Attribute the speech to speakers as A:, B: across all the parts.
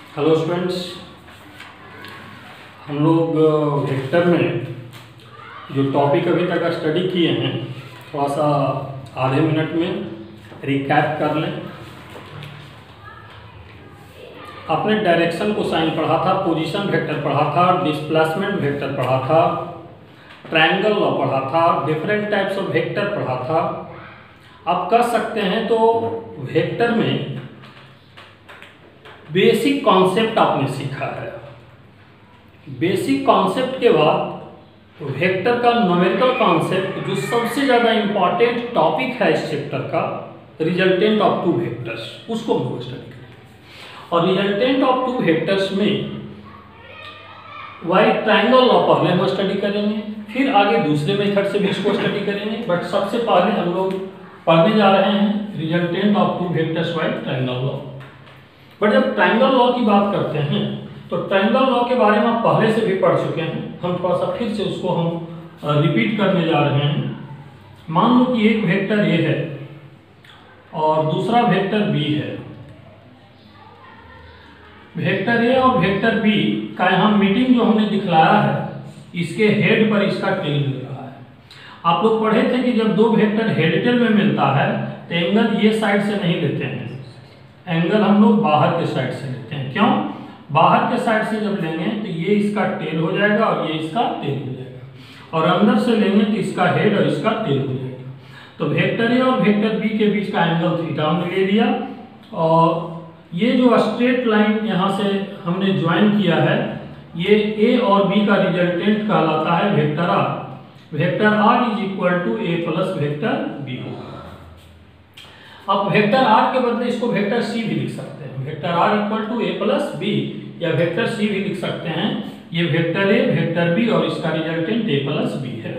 A: Hello students, हम लोग vector में जो टॉपिक अभी तक स्टडी किए हैं थोड़ा सा आधे मिनट में रिकैप कर लें। आपने डायरेक्शन को साइन पढ़ा था, पोजीशन वेक्टर पढ़ा था, डिस्प्लेसमेंट वेक्टर पढ़ा था, ट्रायंगल लॉ पढ़ा था, डिफरेंट टाइप्स ऑफ वेक्टर पढ़ा था। आप कर सकते हैं तो वेक्टर में बेसिक कॉन्सेप्ट आपने सीखा है। बेसिक कॉन्सेप्ट के बाद वेक्टर का न्यूमेरिकल कॉन्सेप्ट जो सबसे ज़्यादा इम्पॉर्टेंट टॉपिक है इस चैप्टर का, रिजल्टेंट ऑफ टू वेक्टर्स, उसको हम लोग स्टडी करेंगे। और रिजल्टेंट ऑफ टू वेक्टर्स में वाई ट्रायंगल लॉ पहले हम स्टडी करेंगे, फिर आगे दूसरे मेथड से भी इसको स्टडी करेंगे। बट सबसे पहले हम लोग पढ़ने जा रहे हैं resultant of two vectors bye triangle law. But जब ट्रायंगल लॉ की बात करते हैं तो ट्रायंगल लॉ के बारे में आप पहले से भी पढ़ चुके हैं, हम थोड़ा सा फिर से उसको हम रिपीट करने जा रहे हैं। मान लो कि एक वेक्टर ए है और दूसरा वेक्टर बी है। वेक्टर ए और वेक्टर बी का यहाँ मीटिंग जो हमने दिखलाया है, इसके हेड पर इसका टेल मिल रहा है। आप लोग पढ़े थे कि जब दो वेक्टर हेड टेल में मिलता है तो एंगल ये साइड से नहीं लेते हैं, एंगल हम लोग बाहर के साइड से लेते हैं। क्यों? बाहर के साइड से जब लेंगे तो ये इसका टेल हो जाएगा और ये इसका टेल हो जाएगा, और अंदर से लेंगे तो इसका हेड और इसका टेल हो जाएगा। तो वेक्टर ए और वेक्टर बी के बीच का एंगल थीटा हमने ले लिया, और ये जो स्ट्रेट लाइन यहाँ से हमने ज्वाइन किया है, ये ए और बी का रिजल्टेंट कहलाता है vector R. Vector R is equal to A plus vector B होगा। अब वेक्टर आर के बदले इसको वेक्टर सी भी लिख सकते हैं। Vector R equal to A plus B, या वेक्टर सी भी लिख सकते हैं। ये वेक्टर ए, वेक्टर बी और इसका रिजल्टेंट ए प्लस बी है।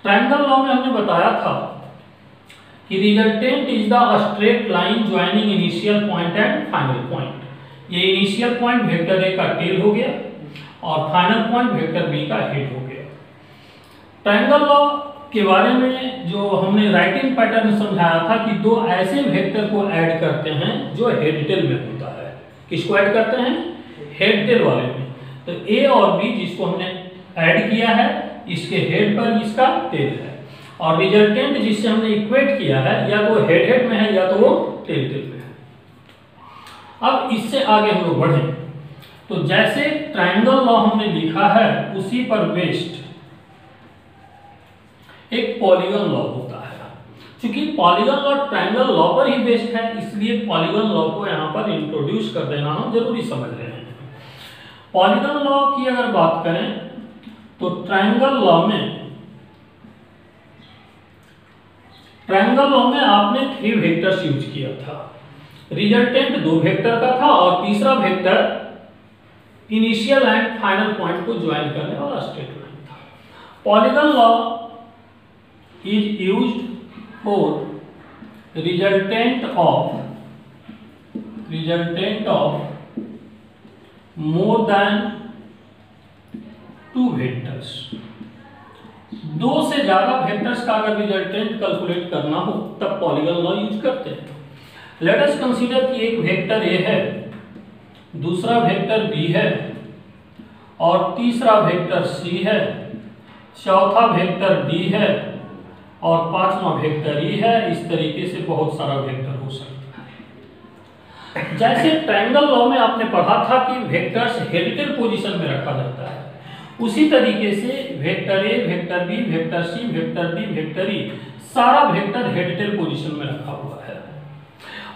A: ट्रायंगल लॉ में हमने बताया था कि resultant is the straight line joining initial point and final point. ये इनिशियल पॉइंट वेक्टर ए का टेल हो गया और फाइनल पॉइंट वेक्टर बी का हेड हो गया। ट्रायंगल लॉ के बारे में जो हमने राइटिंग पैटर्न समझाया था कि दो ऐसे वेक्टर को ऐड करते हैं जो हेड टेल में होता है। किसको ऐड करते हैं? हेड टेल वाले में। तो ए और बी जिसको हमने ऐड किया है, इसके हेड पर इसका टेल है, और रिजल्टेंट जिससे हमने इक्वेट किया है या तो हेड हेड में है या तो वो टेल टेल में है। अब इससे आगे हम लोग बढ़े तो जैसे ट्रायंगल लॉ हमने लिखा है उसी पर बेस्ड एक पॉलीगन लॉ होता है। क्योंकि पॉलीगन लॉ ट्रायंगल लॉ पर ही बेस्ड है, इसलिए पॉलीगन लॉ को यहाँ पर इंट्रोड्यूस कर देना हम जरूरी समझ रहे हैं। पॉलीगन लॉ की अगर बात करें तो ट्रायंगल लॉ में आपने 3 वेक्टर्स यूज किया था। रिजल्टेंट 2 वेक्टर का था और तीसरा vector initial and final point को ज्वाइन करने वाला स्ट्रेट लाइन था। Polygon law is used for resultant of more than 2 vectors। 2 से ज्यादा वेक्टर्स का अगर रिजल्टेंट कैलकुलेट करना हो तब पॉलीगन लॉ यूज करते हैं। लेट अस कंसीडर कि एक वेक्टर ए है, दूसरा वेक्टर बी है और तीसरा वेक्टर सी है, चौथा वेक्टर डी है और पांचवा वेक्टर ई है। इस तरीके से बहुत सारा वेक्टर हो सकता है। जैसे ट्रायंगल लॉ में आपने पढ़ा था कि वेक्टर्स हेड टेल पोजीशन में रखा जाता है, उसी तरीके से vector A, vector B, vector C, vector D, vector E, सारा वेक्टर हेड टेल पोजीशन में रखा हुआ है।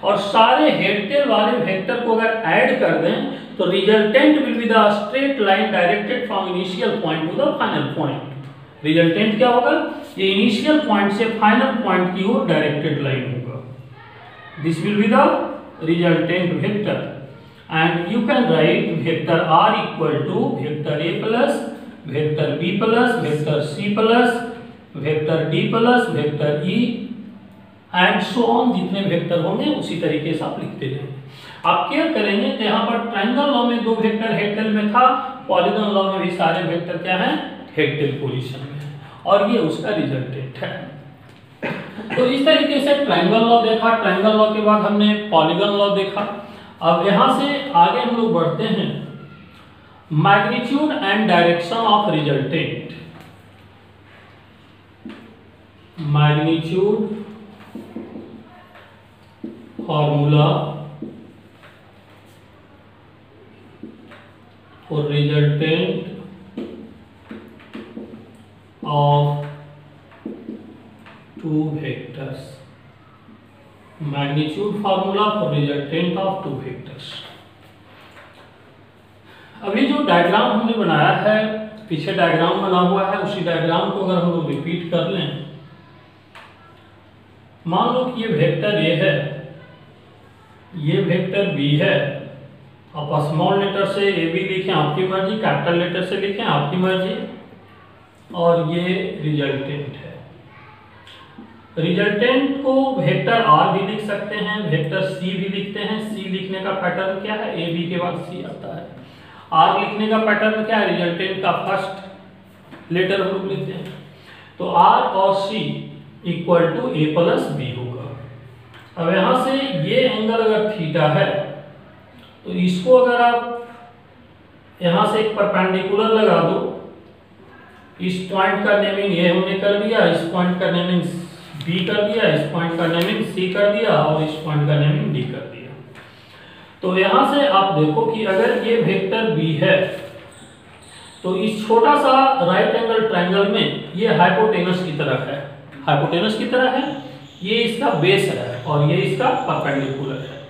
A: और सारे हेड टेल वाले वेक्टर को अगर ऐड कर दें तो resultant will be the straight line directed from initial point to the final point. Resultant क्या होगा? ये इनिशियल पॉइंट से फाइनल पॉइंट की ओर डायरेक्टेड लाइन होगा। This will be the resultant vector, and you can write vector R equal to vector A plus vector B plus vector C plus vector D plus vector E and so on. जितने vector होंगे उसी तरीके से आप लिखते जाएंगे। आप care करेंगे तो यहाँ पर ट्रायंगल लॉ में 2 वेक्टर हेड टेल में था, पॉलीगन लॉ में भी सारे वेक्टर क्या हैं? हेड टेल पोजीशन में, और ये उसका रिजल्टेंट है। तो इस तरीके से ट्रायंगल लॉ देखा। ट्रायंगल लॉ के बाद हमने पॉलीगन लॉ देखा। अब यहाँ से आगे हम लोग बढ़ते हैं, magnitude and direction of resultant. Magnitude formula for resultant of two vectors. Magnitude formula for resultant of two vectors. अभी जो डायग्राम हमने बनाया है, पीछे डायग्राम बना हुआ है, उसी डायग्राम को अगर हम लोग रिपीट कर लें, मान लो कि ये वेक्टर ए है, ये वेक्टर बी है। आप स्मॉल लेटर से ए बी लिखें आपकी मर्जी, कैपिटल लेटर से लिखें आपकी मर्जी, और ये रिजल्टेंट है। रिजल्टेंट को वेक्टर आर भी लिख सकते हैं, वेक्टर सी भी लिखते हैं। सी लिखने का पैटर्न क्या है, ए बी के बाद सी आता है। आर लिखने का पैटर्न क्या है, रिजल्टेंट का फर्स्ट लेटर हम लोग लिखते हैं। तो आर और C equal to A plus B होगा। अब यहां से ये एंगल अगर थीटा है, तो इसको अगर आप यहां से एक परपेंडिकुलर लगा दो, इस पॉइंट का नेमिंग ए हमने कर दिया, इस पॉइंट का नेमिंग बी कर दिया, इस पॉइंट का नेमिंग सी कर दिया, और इस पॉइंट का नेमिंग डी कर दिया। तो यहां से आप देखो कि अगर ये वेक्टर बी है, तो इस छोटा सा राइट एंगल ट्रायंगल में ये हाइपोटेनस की तरह है, हाइपोटेनस की तरह है, ये इसका बेस है और ये इसका परपेंडिकुलर है।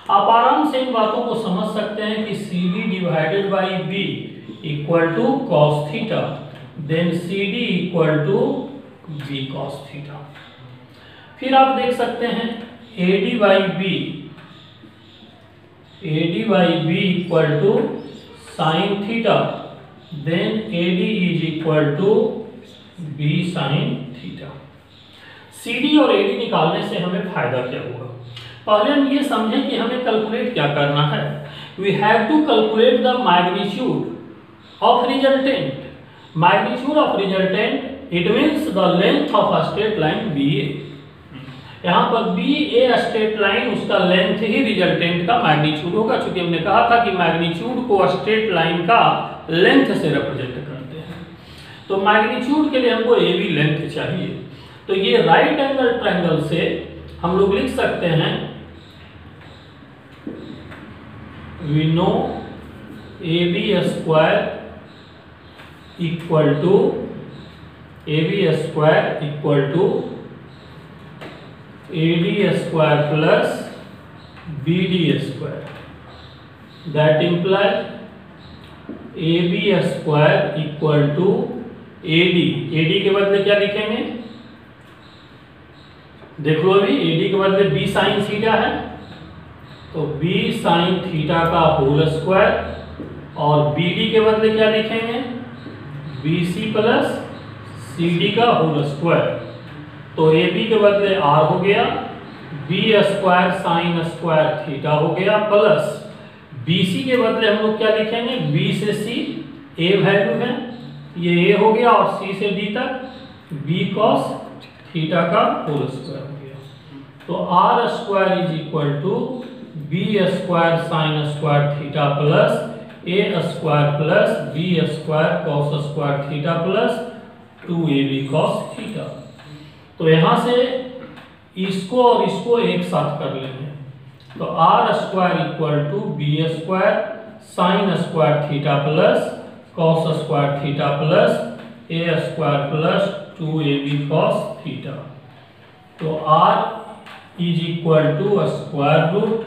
A: आप आराम से इन बातों को समझ सकते हैं कि C D divided by B equal to cos theta, then C D equal to B cos theta. फिर आप देख सकते हैं A D by B, A D by B equal to sine theta, then A D is equal to B sine theta. C D और A D निकालने से हमें फायदा क्या हुआ? पहले हम ये समझें कि हमें कैलकुलेट क्या करना है। We have to calculate the magnitude of resultant. Magnitude of resultant it means the length of a straight line B A. यहाँ पर बी ए स्ट्रेट लाइन, उसका लेंथ ही रिजल्टेंट का मैग्नीट्यूड होगा, क्योंकि हमने कहा था कि मैग्नीट्यूड को स्ट्रेट लाइन का लेंथ से रिप्रेजेंट करते हैं। तो मैग्नीट्यूड के लिए हमको ए बी लेंथ चाहिए। तो ये राइट एंगल ट्रायंगल से हम लोग लिख सकते हैं, we know A B square equal to A B square equal to A D square plus B D square. That implies A B square equal to A D. A D के बदले क्या लिखेंगे, देख लो अभी, ए डी के बदले B sine theta है, तो बी साइन थीटा का होल स्क्वायर, और बी डी के बदले क्या लिखेंगे, B C plus C D का होल स्क्वायर। तो ए बी के बदले आर हो गया, B square sine square theta हो गया, प्लस बी सी के बदले हम लोग क्या लिखेंगे, बी से सी ए वैल्यू है, ये ए हो गया, और सी से डी तक बी कॉस थीटा का होल स्क्वायर हो गया। तो R square is equal to B square sine square theta plus A square plus B square cos square theta plus 2ab cos theta. तो यहां से इसको और इसको एक साथ कर लेंगे, तो R square equal to B square sine square theta plus cos square theta plus A square plus 2ab cos theta. तो r is equal to square root,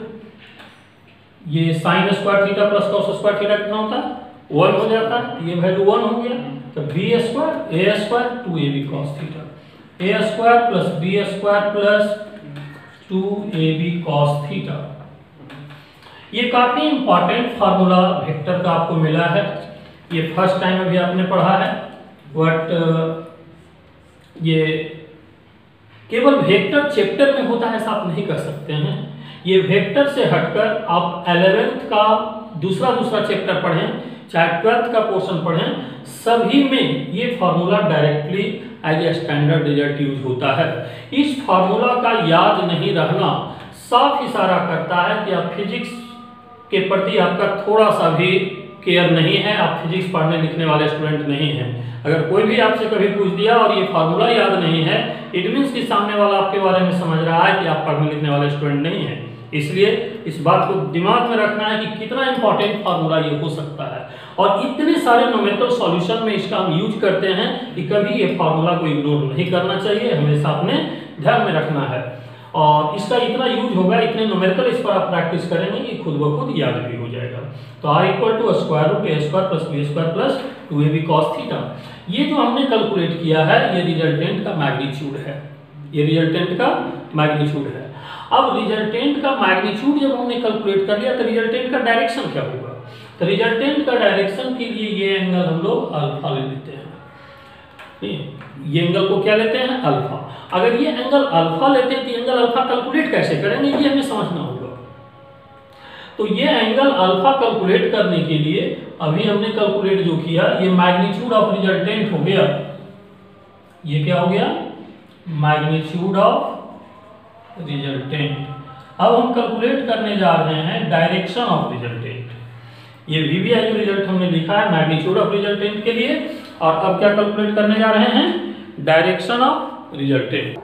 A: ये sine square theta plus cos square theta कितना होता है, 1 हो जाता है, ये value 1 हो गया, तो B square A square 2ab cos theta, A square plus B square plus 2ab cos theta. ये काफी इंपॉर्टेंट फार्मूला वेक्टर का आपको मिला है, ये फर्स्ट टाइम अभी आपने पढ़ा है, बट ये केवल वेक्टर चैप्टर में होता है ऐसा आप नहीं कर सकते हैं। ये वेक्टर से हटकर आप 11th का दूसरा चैप्टर पढ़ें, चाहे 12th का पोर्शन पढ़ें, सभी में ये formula directly as a standard result use होता है। इस फार्मूला का याद नहीं रहना साफ इशारा करता है कि आप फिजिक्स के प्रति आपका थोड़ा सा भी केयर नहीं है, आप फिजिक्स पढ़ने लिखने वाले स्टूडेंट नहीं हैं। अगर कोई भी आपसे कभी पूछ दिया और ये फार्मूला याद नहीं है, इट मीन्स कि सामने वाला आपके बारे में समझ रहा है कि आप पढ़ने लिखने वाले स्टूडेंट नहीं हैं। इसलिए इस बात को दिमाग में रखना है कि कितना इंपॉर्टेंट फार्मूला ये हो सकता है, और इतने सारे न्यूमेरिकल सॉल्यूशन में इसका हम यूज करते हैं कि कभी ये फार्मूला को इग्नोर नहीं करना चाहिए, हमेशा अपने ध्यान में रखना है। और इसका इतना यूज होगा, इतने न्यूमेरिकल इस पर आप प्रैक्टिस करेंगे कि खुद ब खुद याद भी हो जाएगा। तो r equal to square root a square plus b square plus 2ab cos theta, ये जो हमने कैलकुलेट किया है ये रिजल्टेंट का मैग्नीट्यूड है, ये रिजल्टेंट का मैग्नीट्यूड है। अब रिजल्टेंट का मैग्नीट्यूड जब हमने कैलकुलेट कर लिया तो रिजल्टेंट का डायरेक्शन क्या होगा? तो रिजल्टेंट का डायरेक्शन के लिए ये एंगल हम लोग अल्फा ले लेते हैं, ये एंगल को क्या लेते हैं? अल्फा। अगर ये एंगल अल्फा लेते हैं तो एंगल अल्फा कैलकुलेट कैसे करेंगे, ये हमें समझना होगा। तो ये एंगल अल्फा कैलकुलेट करने के लिए अभी हमने कैलकुलेट जो किया, ये मैग्नीट्यूड ऑफ रिजल्टेंट हो गया, ये क्या हो गया? Magnitude of resultant. अब हम कैलकुलेट करने जा रहे हैं डायरेक्शन ऑफ रिजल्टेंट। ये VBI जो रिजल्ट हमने लिखा है मैग्नीट्यूड ऑफ रिजल्टेंट के लिए, और अब क्या कैलकुलेट करने जा रहे हैं? Direction of resultant.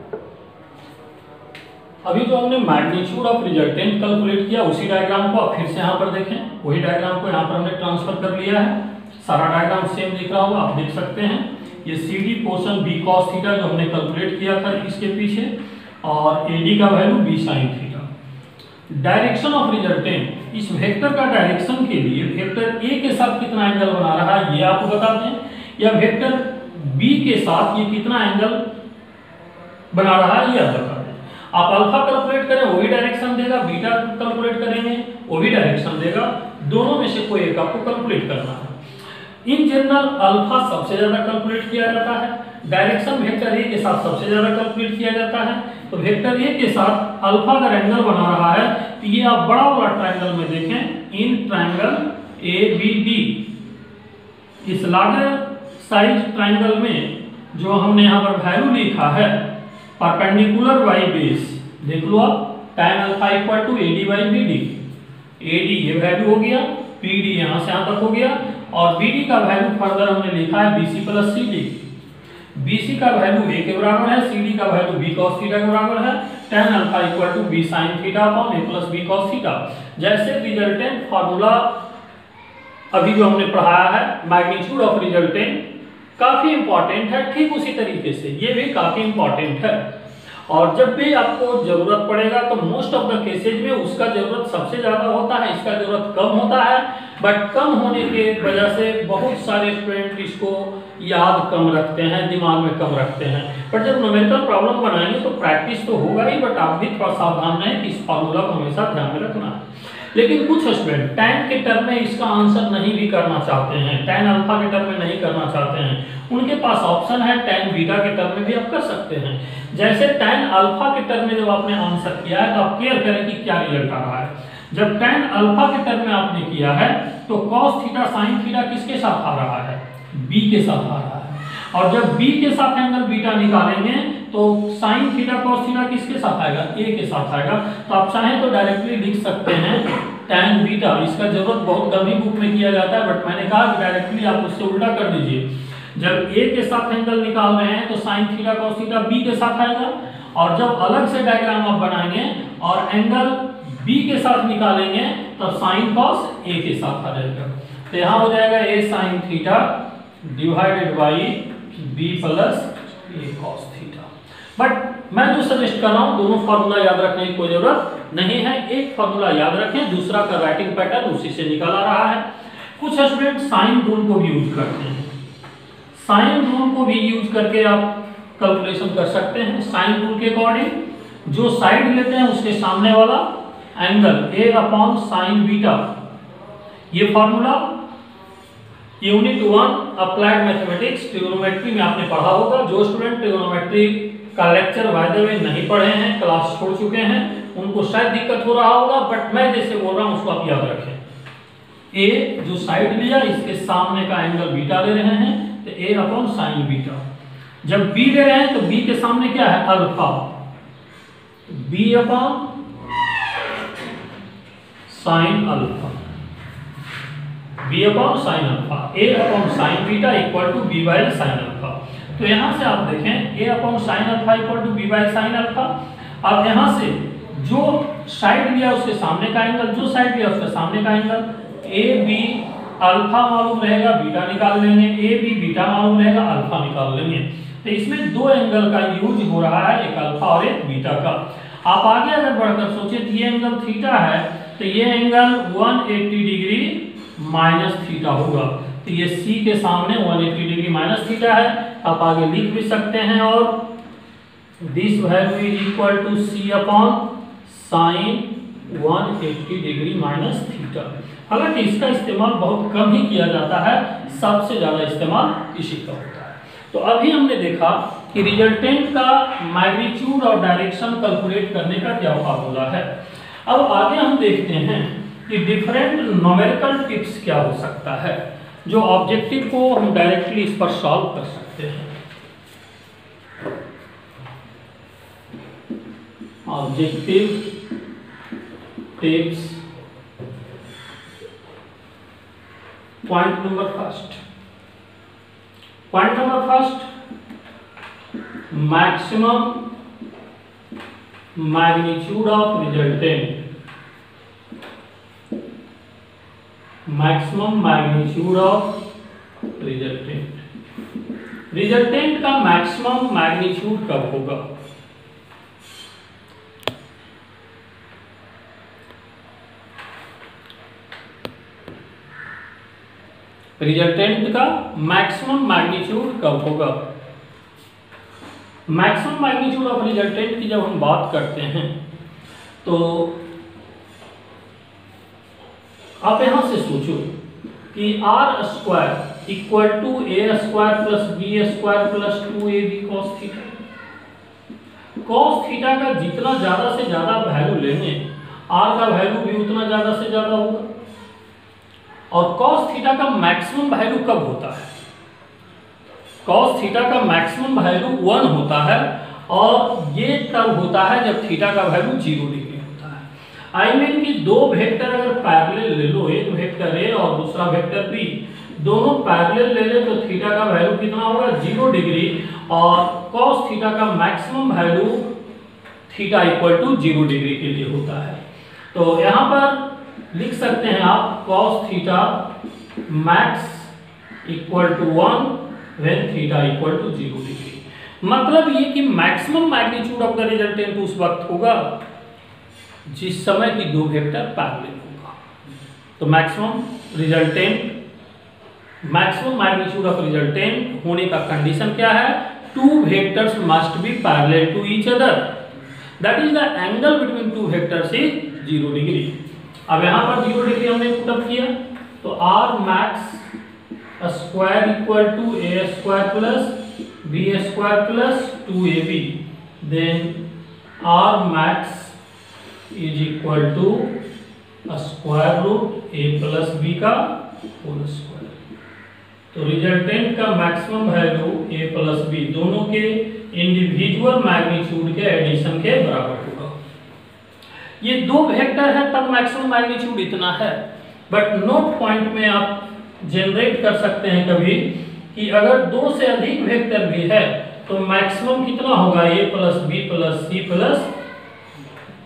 A: अभी जो हमने मैग्नीट्यूड ऑफ रिजल्टेंट कैलकुलेट किया उसी डायग्राम को आप फिर से यहाँ पर देखें, वही डायग्राम को यहाँ पर हमने ट्रांसफर कर लिया है। सारा डायग्राम सेम दिख रहा होगा, आप देख सकते हैं। ये CD portion b cos theta जो हमने कैलकुलेट किया था इसके पीछे, और AD का value b sin theta. Direction of resultant, इस वेक्टर का डायरेक्शन के लिए वेक्टर A के साथ कितना एंगल बना रहा है ये आपको बता दें, या वेक्टर B के साथ ये कितना एंगल बना रहा है ये आप बता दें। आप अल्फा कैलकुलेट करें वही डायरेक्शन देगा, बीटा कैलकुलेट करेंगे वही डायरेक्शन देगा, दोनों में से कोई एक आपको कैलकुलेट करना है। इन जनरल अल्फा सबसे ज्यादा कैलकुलेट किया जाता है, डायरेक्शन वेक्टर A के साथ सबसे ज्यादा कैलकुलेट किया जाता है। तो वेक्टर A के साथ अल्फा अगर एंगल बना रहा है तो ये आप बड़ा वाला ट्रायंगल में देखें, इन ट्रायंगल ABD, इस लार्जर साइज ट्रायंगल में जो हमने यहाँ पर वैल्यू लिखा है परपेंडिकुलर बाई बेस, देख लो आप, tan alpha equal to AD by BD। AD ये वैल्यू हो गया, PD यहाँ से यहाँ तक हो गया, और BD का वैल्यू फर्दर हमने लिखा है BC प्लस CD। BC का वैल्यू A के बराबर है, CD का वैल्यू B cos थीटा के बराबर है, tan alpha equal to B sin theta upon A plus B cos theta. जैसे रिजल्टेंट फार्मूला अभी जो हमने पढ़ाया है मैग्नीट्यूड ऑफ रिजल्टेंट काफी इंपॉर्टेंट है, ठीक उसी तरीके से ये भी काफी इंपॉर्टेंट है। और जब भी आपको जरूरत पड़ेगा तो मोस्ट ऑफ द केसेज में उसका जरूरत सबसे ज्यादा होता है, इसका जरूरत कम होता है, बट कम होने के वजह से बहुत सारे स्टूडेंट इसको याद कम रखते हैं, दिमाग में कम रखते हैं। बट जब न्यूमेरिकल प्रॉब्लम बनाएंगे तो प्रैक्टिस तो होगा ही, बट आप भी थोड़ा सावधान रहें कि इस फार्मूला को हमेशा ध्यान में रखना है। लेकिन कुछ स्टूडेंट tan के टर्म में इसका आंसर नहीं भी करना चाहते हैं, tan अल्फा के टर्म में नहीं करना चाहते हैं, उनके पास ऑप्शन है tan बीटा के टर्म में भी आप कर सकते हैं। जैसे tan अल्फा के टर्म में जब आपने आंसर किया है तो आप क्लियर करें कि क्या रिजल्ट आ रहा है। जब tan अल्फा के टर्म में आपने किया है तो cos थीटा sin थीटा किसके साथ आ रहा है? b के साथ आ रहा है। और जब b के साथ एंगल बीटा निकालेंगे तो sin थीटा cos थीटा किसके साथ आएगा? a के साथ आएगा। तो आप चाहें तो डायरेक्टली लिख सकते हैं tan बीटा, इसका जरूरत बहुत कम ही बुक में किया जाता है, बट मैंने कहा कि डायरेक्टली आप उससे उल्टा कर दीजिए। जब a के साथ एंगल निकाल रहे हैं तो sin theta cos theta b के साथ आएगा, और जब अलग से डायग्राम आप बनाएंगे और एंगल b के साथ निकालेंगे तब sin cos a के साथ आ जाएगा। तो यहाँ हो जाएगा a sin theta divided by b plus a cos theta. But मैं जो सजेस्ट कर रहा हूँ दोनों फार्मूला याद रखने की कोई जरूरत नहीं है, एक फार्मूला याद रखें, दूसरा का राइटिंग पैटर्न उसी से निकल आ रहा है। कुछ स्टूडेंट साइन रूल को भी यूज करते हैं, साइन रूल को भी यूज करके आप कैलकुलेशन कर सकते हैं। साइन रूल के अकॉर्डिंग जो साइड लेते हैं उसके सामने वाला angle a upon sine beta, ये formula unit 1 applied mathematics trigonometry में आपने पढ़ा होगा। जो स्टूडेंट ट्रिग्नोमेट्री का लेक्चर बाय द वे नहीं पढ़े हैं, क्लास छोड़ चुके हैं, उनको शायद दिक्कत हो रहा होगा, बट मैं जैसे बोल रहा हूं उसको आप याद रखें। a जो साइड लिया इसके सामने का एंगल बीटा ले रहे हैं तो a अपॉन साइन बीटा। जब b ले रहे हैं तो b के सामने क्या है? Alpha, b upon sine alpha. B upon sine alpha, A upon sine beta equal to B by sine alpha. तो यहाँ से आप देखें A upon sine alpha equal to B by sine alpha. अब यहाँ से जो साइड लिया उसके सामने का एंगल, जो साइड लिया उसके सामने का एंगल, ए बी अल्फा मालूम रहेगा, बीटा निकाल लेंगे, ए बी बीटा मालूम रहेगा, अल्फा निकाल लेंगे। तो इसमें दो एंगल का यूज हो रहा है, एक अल्फा और एक बीटा का। आप आगे अगर बढ़कर सोचे तो ये एंगल थीटा है, तो ये एंगल 180 डिग्री माइनस थीटा होगा। तो ये सी के सामने 180 डिग्री माइनस थीटा है, आप आगे लिख भी सकते हैं। और this value is equal to C upon sine 180 degree minus theta. हालांकि इसका इस्तेमाल बहुत कम ही किया जाता है, सबसे ज्यादा इस्तेमाल इसी का होता है। तो अभी हमने देखा कि रिजल्टेंट का मैग्नीट्यूड और डायरेक्शन कैलकुलेट करने का क्या फार्मूला है। अब आगे हम देखते हैं कि डिफरेंट न्यूमेरिकल टिप्स क्या हो सकता है, जो ऑब्जेक्टिव को हम डायरेक्टली इस पर सॉल्व कर सकते हैं। Objective tips, point number first, maximum magnitude of resultant, maximum magnitude of resultant. Resultant का मैक्सिमम मैग्नीट्यूड कब होगा? रिजल्टेंट का मैक्सिमम मैग्नीट्यूड कब होगा? मैक्सिमम मैग्नीट्यूड ऑफ रिजल्टेंट की जब हम बात करते हैं तो आप यहां से सोचो कि R square equal to A square plus B square plus 2ab cos theta. cos theta का जितना ज्यादा से ज्यादा वैल्यू लेंगे, आर का वैल्यू भी उतना ज्यादा से ज्यादा होगा। और cos थीटा का मैक्सिमम वैल्यू कब होता है? cos थीटा का मैक्सिमम वैल्यू 1 होता है, और ये तब होता है जब थीटा का वैल्यू 0 डिग्री होता है। आई मीन कि दो वेक्टर अगर पैरेलल ले लो, एक वेक्टर ए और दूसरा वेक्टर बी, दोनों पैरेलल ले ले तो थीटा का वैल्यू कितना होगा? 0 डिग्री। और cos थीटा का maximum value theta equal to 0 degree के लिए होता है। तो यहाँ पर लिख सकते हैं आप cos theta max equal to 1 when theta equal to 0 degree. मतलब ये कि maximum magnitude of the resultant उस वक्त होगा जिस समय की दो वेक्टर पैरेलल होगा। तो मैक्सिमम मैग्नीट्यूड ऑफ रिजल्टेंट होने का कंडीशन क्या है? Two vectors must be parallel to each other, that is the angle between two vectors is 0 degree. अब यहाँ पर 0 डिग्री हमने पुटअप किया, तो R max square equal to A square plus B square plus 2ab, then R max is equal to square root A plus B का whole square. तो resultant का maximum value A plus B दोनों के individual magnitude के addition के बराबर होगा। ये दो वेक्टर है तब मैक्सिमम मैग्नीट्यूड इतना है। बट नोट पॉइंट में आप जनरेट कर सकते हैं कभी कि अगर दो से अधिक वेक्टर भी है तो मैक्सिमम कितना होगा? A plus B plus C plus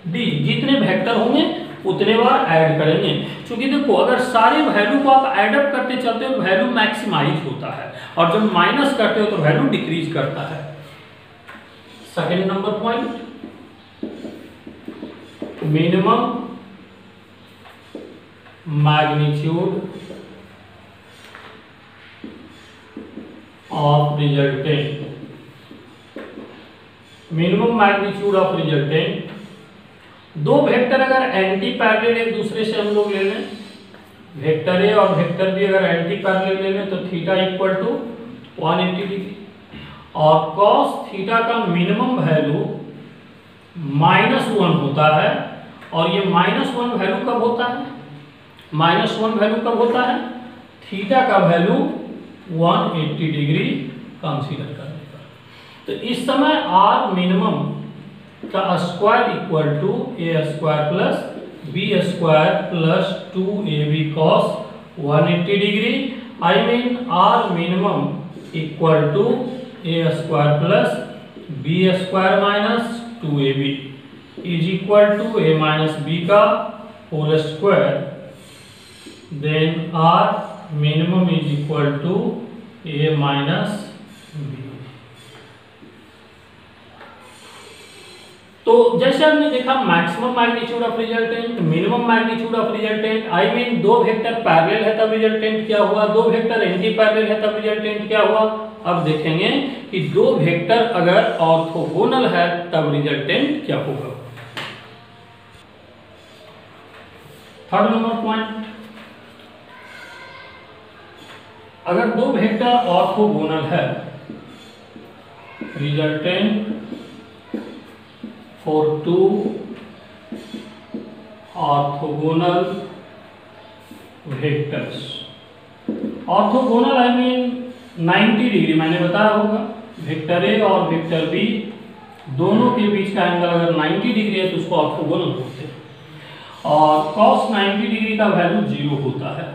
A: D. जितने वेक्टर होंगे उतने बार ऐड करेंगे, क्योंकि देखो अगर सारे वैल्यू को आप ऐड अप करते चलते हो वैल्यू मैक्सिमाइज होता है, और जब माइनस करते हो तो वैल्यू डिक्रीज करता है। Second number point, minimum magnitude of resultant. Minimum magnitude of resultant, दो वेक्टर अगर एंटी पैरेलल एक दूसरे से हम लोग ले लें, वेक्टर ए और वेक्टर बी अगर एंटी पैरेलल ले लें तो थीटा इक्वल टू 180 डिग्री, और cos थीटा का मिनिमम वैल्यू -1 होता है। और ये -1 वैल्यू कब होता है? -1 वैल्यू कब होता है? थीटा का वैल्यू 180 डिग्री कंसीडर करने पर। तो इस समय आर मिनिमम का square equal to A square plus B square plus 2ab cos 180 degree, I mean R minimum equal to A square plus B square minus 2ab is equal to A minus B का whole square, then R minimum is equal to A minus B. तो जैसे हमने देखा maximum magnitude of resultant, minimum magnitude of resultant, I mean दो vector parallel है तब resultant क्या हुआ, दो वेक्टर एंटी पैरेलल है तब रिजल्टेंट क्या हुआ। अब देखेंगे कि दो वेक्टर अगर ऑर्थोगोनल है तब रिजल्टेंट क्या होगा। थर्ड नंबर पॉइंट, अगर दो वेक्टर ऑर्थोगोनल है, resultant for two orthogonal vectors, orthogonal I mean 90 degree, मैंने बताया होगा वेक्टर ए और वेक्टर बी दोनों के बीच का एंगल अगर 90 डिग्री है तो उसको ऑर्थोगोनल बोलते हैं, और cos 90 डिग्री का वैल्यू 0 होता है।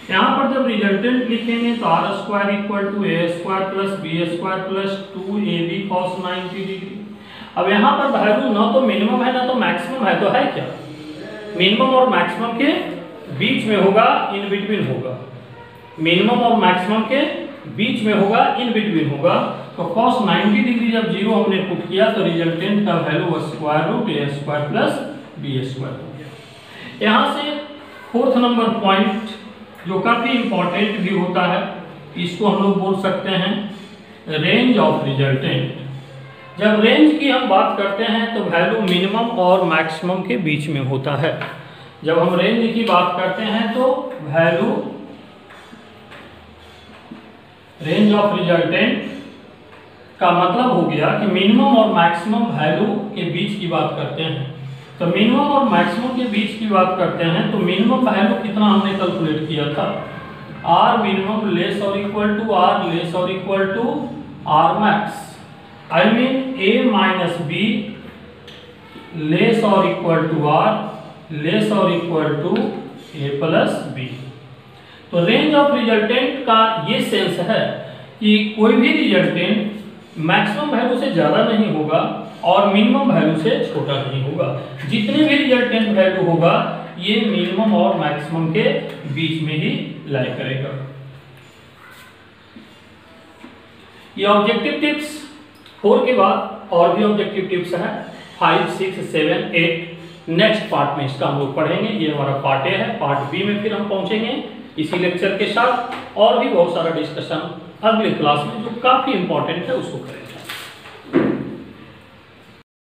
A: यहाँ पर जब रिजल्टेंट लिखेंगे तो R square equal to A square plus B square plus 2ab cos 90 degree. अब यहाँ पर वैल्यू ना तो मिनिमम है ना तो मैक्सिमम है, तो है क्या, मिनिमम और मैक्सिमम के बीच में होगा, इन बिटवीन होगा, मिनिमम और मैक्सिमम के बीच में होगा, इन बिटवीन होगा। तो cos 90 डिग्री जब 0 हमने पुट किया तो रिजल्टेंट का वैल्यू स्क्वायर रूट ए स्क्वायर प्लस बी स्क्वायर हो गया। यहाँ से फोर्थ नंबर पॉइंट जो काफी इंपॉर्टेंट भी होता है, इसको हम लोग बोल सकते हैं रेंज ऑफ रिजल्टेंट। जब रेंज की हम बात करते हैं तो वैल्यू मिनिमम और मैक्सिमम के बीच में होता है। जब हम रेंज की बात करते हैं तो वैल्यू रेंज ऑफ रिजल्टेंट का मतलब हो गया कि मिनिमम और मैक्सिमम वैल्यू के बीच की बात करते हैं। तो मिनिमम और मैक्सिमम के बीच की बात करते हैं तो मिनिमम वैल्यू कितना हमने कैलकुलेट किया था, आर मिनिमम लेस और इक्वल टू आर लेस और equal to R max, I mean a minus b less or equal to r less or equal to a plus b। तो range of resultant का ये sense है कि कोई भी resultant maximum value से ज़्यादा नहीं होगा और मिनिमम वैल्यू से छोटा नहीं होगा। जितने भी रिजल्टेंट वैल्यू होगा ये मिनिमम और मैक्सिमम के बीच में ही लाई करेगा। ये ऑब्जेक्टिव टिप्स 4 के बाद और भी ऑब्जेक्टिव टिप्स हैं 5, 6, 7, 8 नेक्स्ट पार्ट में इसका हम लोग पढ़ेंगे। ये हमारा पार्ट ए है, पार्ट बी में फिर हम पहुंचेंगे इसी लेक्चर के साथ और भी बहुत सारा डिस्कशन अगले क्लास में जो काफी इंपॉर्टेंट है उसको करेंगे।